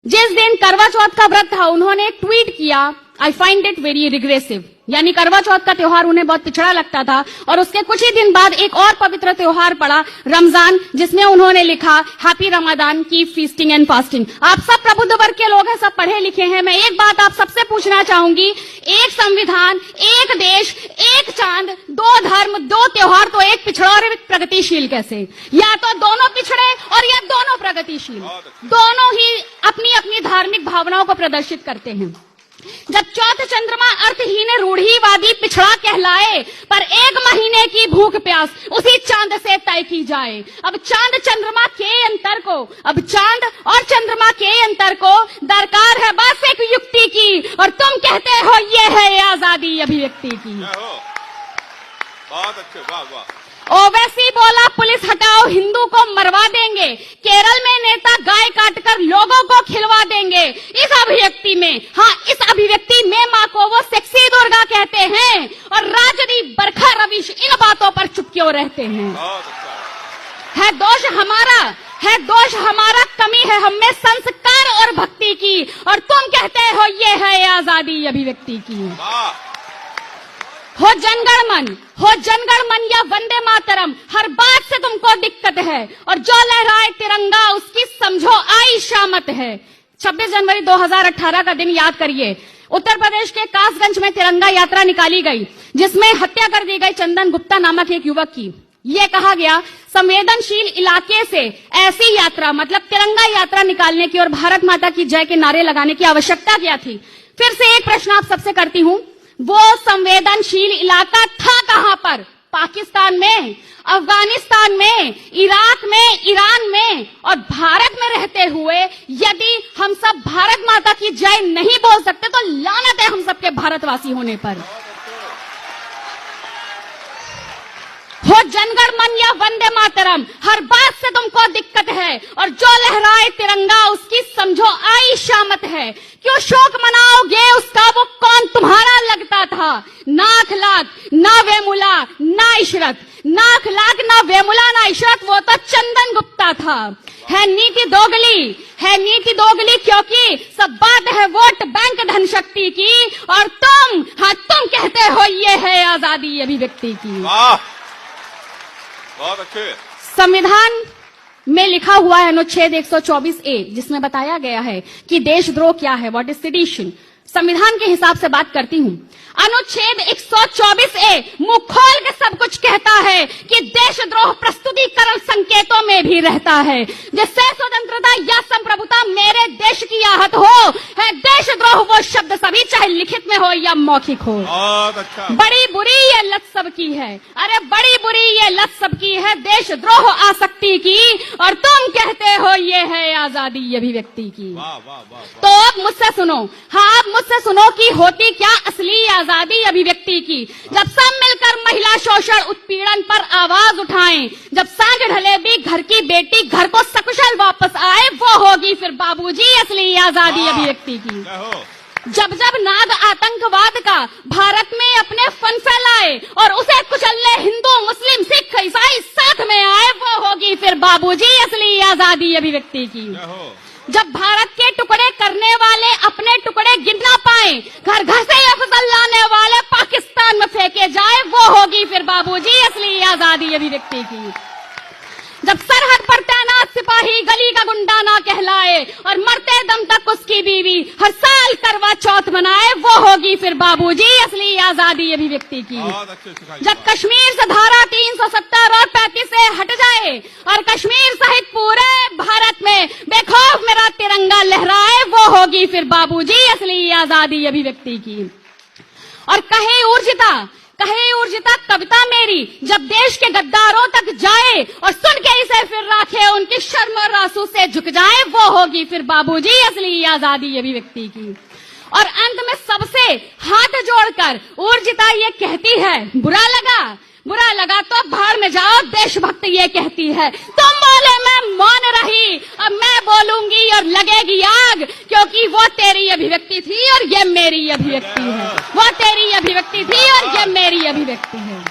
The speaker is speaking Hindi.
जिस दिन करवा चौथ का व्रत था उन्होंने एक ट्वीट किया, I find it very regressive, यानी करवा चौथ का त्योहार उन्हें बहुत पिछड़ा लगता था। और उसके कुछ ही दिन बाद एक और पवित्र त्योहार पड़ा, रमजान, जिसमें उन्होंने लिखा happy Ramzan, keep feasting and fasting. आप सब प्रबुद्ध वर्ग के लोग हैं, सब पढ़े लिखे हैं। मैं एक बात आप सबसे पूछना चाहूंगी, एक संविधान, एक देश, एक चांद, दो धर्म, दो त्योहार, तो एक पिछड़ा और एक प्रगतिशील कैसे? या तो दोनों पिछड़े और या दोनों प्रगतिशील, दोनों ही अपनी अपनी धार्मिक भावनाओं को प्रदर्शित करते हैं। जब चौथ चंद्रमा अर्थहीन रूढ़िवादी पिछड़ा कहलाए, पर एक महीने की भूख प्यास उसी चांद से तय की जाए। अब चांद चंद्रमा के अंतर को, अब चांद और चंद्रमा के अंतर को दरकार है बस एक युक्ति की, और तुम कहते हो ये है आजादी अभिव्यक्ति की। बहुत अच्छे, वाह वाह। ओवैसी बोला पुलिस हटाओ, हिंदू को मरवा देंगे। केरल में नेता गाय काटकर लोगों को खिलवा देंगे। इस अभिव्यक्ति में, हाँ, इस अभिव्यक्ति में माँ को वो सेक्सी दुर्गा कहते हैं, और राजदीप, बरखा, रविश इन बातों पर चुप क्यों रहते हैं? है दोष हमारा, है दोष हमारा, कमी है हमें संस्कार और भक्ति की, और तुम कहते हो ये है आजादी अभिव्यक्ति की। हो जनगण मन या वंदे मातरम, हर बात से तुमको दिक्कत है, और जो लहराए तिरंगा उसकी समझो आई शामत है। 26 जनवरी 2018 का दिन याद करिए। उत्तर प्रदेश के कासगंज में तिरंगा यात्रा निकाली गई, जिसमें हत्या कर दी गई चंदन गुप्ता नामक एक युवक की। ये कहा गया संवेदनशील इलाके से ऐसी यात्रा, मतलब तिरंगा यात्रा निकालने की और भारत माता की जय के नारे लगाने की आवश्यकता क्या थी? फिर से एक प्रश्न आप सबसे करती हूं, वो संवेदनशील इलाका था कहां पर? पाकिस्तान में, अफगानिस्तान में, इराक में, ईरान में, और भारत में रहते हुए यदि हम सब भारत माता की जय नहीं बोल सकते तो लानत है हम सबके भारतवासी होने पर। हो जनगण मन या वंदे मातरम, हर बात से तुमको दिक्कत है, और जो लहराए तिरंगा उसकी समझो आई शामत है। क्यों शोक मनाओगे उसका, वो कौन तुम्हारा लगता था? ना अखलाक, ना वेमुला, ना इशरत, ना अखलाक, ना वेमुला, ना इशरत, वो तो चंदन गुप्ता था। है नीति दोगली, है नीति दोगली, क्योंकि सब बात है वोट बैंक धन शक्ति की, और तुम, हाँ, तुम कहते हो ये है आजादी अभिव्यक्ति की। बहुत अच्छे। संविधान में लिखा हुआ है अनुच्छेद 124A, जिसमें बताया गया है कि देशद्रोह क्या है, व्हाट इज सेडिशन। संविधान के हिसाब से बात करती हूं। अनुच्छेद 124A मुंह खोल के सब कुछ कहता है कि देशद्रोह प्रस्तुतिकरण संकेतों में भी रहता है, जिससे स्वतंत्रता या संप्रभुता मेरे देश की आहत हो। है देशद्रोह वो शब्द सभी, चाहे लिखित में हो या मौखिक हो। अच्छा। बड़ी बुरी ये लत सबकी है, अरे बड़ी बुरी ये लत सबकी है देशद्रोह आसक्ति की, और तुम कहते हो ये है आजादी अभिव्यक्ति की। वाह वाह वाह। तो अब मुझसे सुनो, हाँ, अब मुझसे सुनो कि होती क्या असली आजादी अभिव्यक्ति की। जब सब मिलकर महिला शोषण उत्पीड़न पर आवाज उठाएं, जब सांझ ढले भी घर की बेटी घर को सकुशल वापस आए, वो होगी फिर बाबूजी असली आजादी अभिव्यक्ति की। जब जब नाग आतंकवाद का भारत में अपने फन फैलाए और उसे कुचलने हिंदू, मुस्लिम, सिख, ईसाई साथ में आए, वो होगी फिर बाबूजी असली आजादी अभिव्यक्ति की। जब भारत के टुकड़े करने वाले अपने टुकड़े गिन ना पाए, घर घर से अफजल लाने वाले पाकिस्तान में फेंके जाए, वो होगी फिर बाबूजी असली आजादी अभिव्यक्ति की। जब सरहद पर तैनात सिपाही गली का गुंडा ना कहलाए, और मरते दम तक उसकी बीवी हर साल करवा चौथ मनाए, वो होगी फिर बाबूजी असली आजादी अभिव्यक्ति की। जब कश्मीर से धारा 370 और 35 से हट जाए, और कश्मीर सहित पूरे भारत में बेखौफ मेरा तिरंगा लहराए, वो होगी फिर बाबूजी असली आजादी अभिव्यक्ति की। और कहे ऊर्जिता कविता मेरी जब देश के गद्दारों तक जाए, और सुन के इसे फिर राखे उनकी शर्म और आंसू से झुक जाए, वो होगी फिर बाबूजी असली आजादी अभिव्यक्ति की। और अंत में सबसे हाथ जोड़कर ऊर्जिता ये कहती है, बुरा लगा तो भाड़ में जाओ, देशभक्त ये कहती है। तुम बोले मैं मौन रही, अब मैं बोलूंगी और लगेगी आग, क्योंकि वो तेरी अभिव्यक्ति थी और ये मेरी अभिव्यक्ति है। वो तेरी अभिव्यक्ति थी और ये मेरी अभिव्यक्ति है।